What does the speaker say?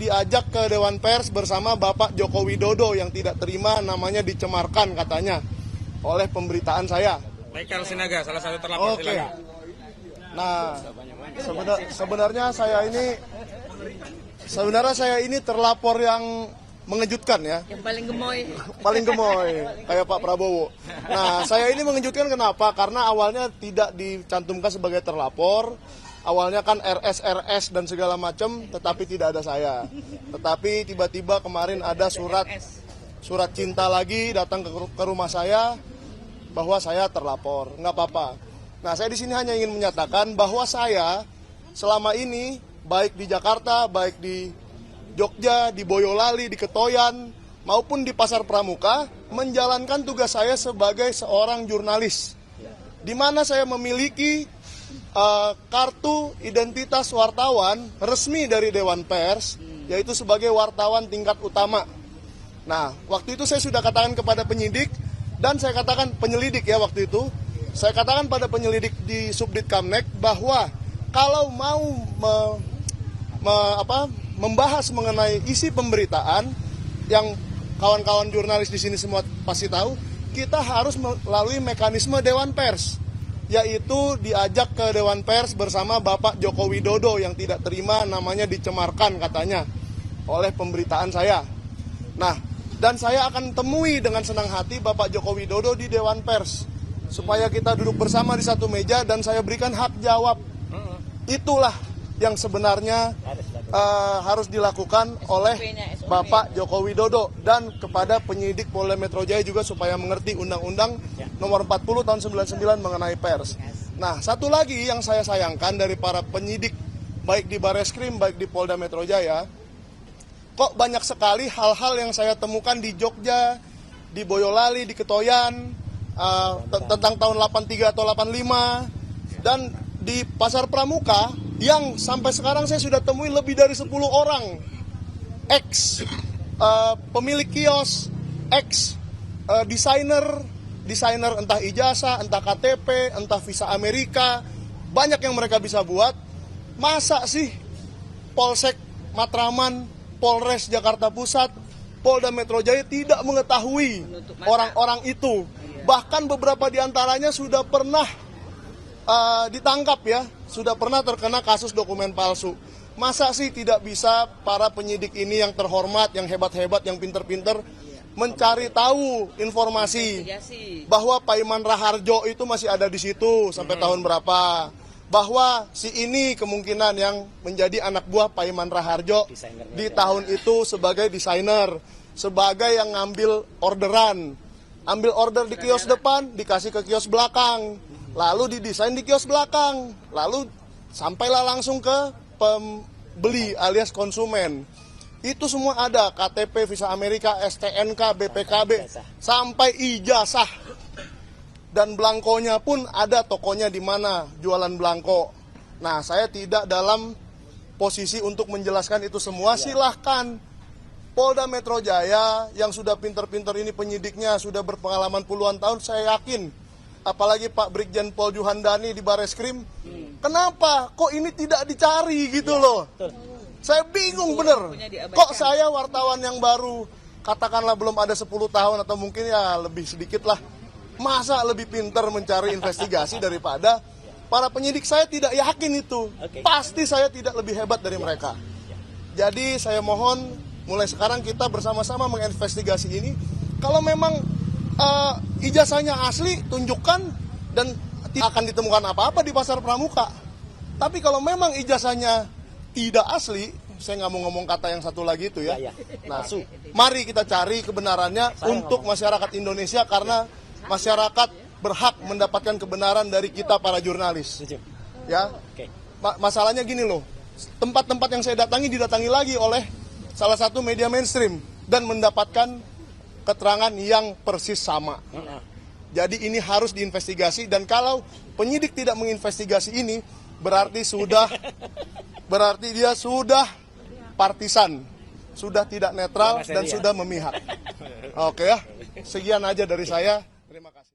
diajak ke Dewan Pers bersama Bapak Joko Widodo yang tidak terima namanya dicemarkan katanya oleh pemberitaan saya. Michael Sinaga, salah satu terlapor. Oke. Nah, sebenarnya saya ini terlapor yang mengejutkan ya. Yang paling gemoy. Paling gemoy, kayak Pak Prabowo. Nah, saya ini mengejutkan kenapa? Karena awalnya tidak dicantumkan sebagai terlapor. Awalnya kan RS dan segala macam, tetapi tidak ada saya. Tetapi tiba-tiba kemarin ada surat cinta lagi datang ke rumah saya bahwa saya terlapor. Nggak apa-apa. Nah, saya di sini hanya ingin menyatakan bahwa saya selama ini baik di Jakarta, baik di Jogja, di Boyolali, di Ketoyan, maupun di Pasar Pramuka, menjalankan tugas saya sebagai seorang jurnalis. Di mana saya memiliki kartu identitas wartawan resmi dari Dewan Pers, yaitu sebagai wartawan tingkat utama. Nah, waktu itu saya sudah katakan kepada penyidik, dan saya katakan penyelidik ya waktu itu, saya katakan pada penyelidik di Subdit Kamnek bahwa kalau mau membahas mengenai isi pemberitaan yang kawan-kawan jurnalis di sini semua pasti tahu, kita harus melalui mekanisme Dewan Pers, yaitu diajak ke Dewan Pers bersama Bapak Joko Widodo yang tidak terima namanya dicemarkan katanya oleh pemberitaan saya. Nah, dan saya akan temui dengan senang hati Bapak Joko Widodo di Dewan Pers supaya kita duduk bersama di satu meja dan saya berikan hak jawab. Itulah yang sebenarnya harus dilakukan oleh Bapak Joko Widodo dan kepada penyidik Polda Metro Jaya juga supaya mengerti Undang-Undang Nomor 40 Tahun 99 mengenai pers. Nah, satu lagi yang saya sayangkan dari para penyidik baik di Bareskrim baik di Polda Metro Jaya, kok banyak sekali hal-hal yang saya temukan di Jogja, di Boyolali, di Ketoyan tentang tahun 83 atau 85 dan di Pasar Pramuka yang sampai sekarang saya sudah temui lebih dari 10 orang ex pemilik kios, ex desainer entah ijazah, entah KTP, entah visa Amerika, banyak yang mereka bisa buat. Masa sih Polsek Matraman, Polres Jakarta Pusat, Polda Metro Jaya tidak mengetahui orang-orang itu? Bahkan beberapa diantaranya sudah pernah ditangkap ya, sudah pernah terkena kasus dokumen palsu. Masa sih tidak bisa para penyidik ini yang terhormat, yang hebat-hebat, yang pinter-pinter mencari tahu informasi bahwa Pak Iman Raharjo itu masih ada di situ sampai tahun berapa, bahwa si ini kemungkinan yang menjadi anak buah Pak Iman Raharjo di tahun itu sebagai desainer, sebagai yang ngambil orderan, ambil order di kios depan, dikasih ke kios belakang, lalu didesain di kios belakang, lalu sampailah langsung ke pembeli alias konsumen. Itu semua ada, KTP, visa Amerika, STNK, BPKB, sampai ijazah. Dan belangkonya pun ada tokonya di mana jualan belangko. Nah, saya tidak dalam posisi untuk menjelaskan itu semua. Silahkan Polda Metro Jaya yang sudah pinter-pinter ini penyidiknya, sudah berpengalaman puluhan tahun, saya yakin. Apalagi Pak Brigjen Pol Juhandani di Bareskrim, kenapa kok ini tidak dicari gitu loh. Saya bingung bener, kok saya wartawan yang baru, katakanlah belum ada 10 tahun atau mungkin ya lebih sedikit lah, masa lebih pinter mencari investigasi daripada para penyidik. Saya tidak yakin itu, pasti saya tidak lebih hebat dari mereka. Jadi saya mohon mulai sekarang kita bersama-sama menginvestigasi ini. Kalau memang ijazahnya asli, tunjukkan, dan tidak akan ditemukan apa-apa di Pasar Pramuka. Tapi kalau memang ijazahnya tidak asli, saya nggak mau ngomong kata yang satu lagi itu ya. Nah, mari kita cari kebenarannya untuk masyarakat Indonesia, karena masyarakat berhak mendapatkan kebenaran dari kita para jurnalis. Ya, masalahnya gini loh, tempat-tempat yang saya didatangi lagi oleh salah satu media mainstream dan mendapatkan keterangan yang persis sama. Jadi ini harus diinvestigasi, dan kalau penyidik tidak menginvestigasi ini berarti dia sudah partisan, sudah tidak netral dan sudah memihak. Oke ya, sekian aja dari saya. Terima kasih.